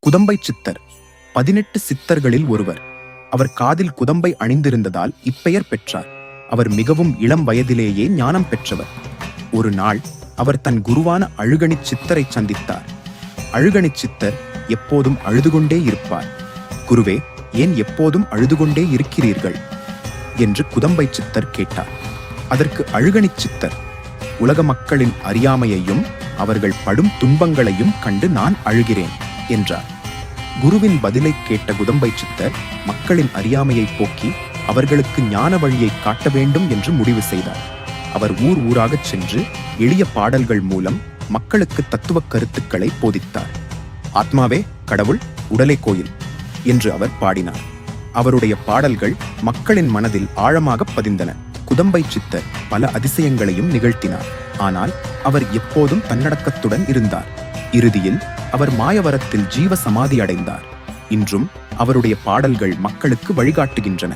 குதம்பை சித்தர் 18 சித்தர்களில் ஒருவர். அவர் காதில் குதம்பை அணிந்திருந்ததால் இப்பெயர் பெற்றார். அவர் மிகவும் இளம் வயதிலேயே ஞானம் பெற்றவர். ஒரு நாள் அவர் தன் குருவான அழுகணிச் சித்தரை சந்தித்தார். அழுகணிச் சித்தர் எப்போதும் அழுதுகொண்டே இருப்பார். குருவே, ஏன் எப்போதும் அழுதுகொண்டே இருக்கிறீர்கள் என்று குதம்பை சித்தர் கேட்டார். அதற்கு அழுகணிச் சித்தர், உலக மக்களின் அறியாமையையும் அவர்கள் படும் துன்பங்களையும் கண்டு நான் அழுகிறேன் என்றார். குருவின் பதிலை கேட்ட குதம்பை சித்தர் மக்களின் அறியாமையை போக்கி அவர்களுக்கு ஞான வழியை காட்ட வேண்டும் என்று முடிவு செய்தார். அவர் ஊர் ஊராகச் சென்று எளிய பாடல்கள் மூலம் மக்களுக்கு தத்துவ கருத்துக்களை போதித்தார். ஆத்மாவே கடவுள், உடலே கோயில் என்று அவர் பாடினார். அவருடைய பாடல்கள் மக்களின் மனதில் ஆழமாக பதிந்தன. குதம்பை சித்தர் பல அதிசயங்களையும் நிகழ்த்தினார். ஆனால் அவர் எப்போதும் தன்னடக்கத்துடன் இருந்தார். இறுதியில் அவர் மாயவரத்தில் ஜீவ சமாதி அடைந்தார். இன்றும் அவருடைய பாடல்கள் மக்களுக்கு வழிகாட்டுகின்றன.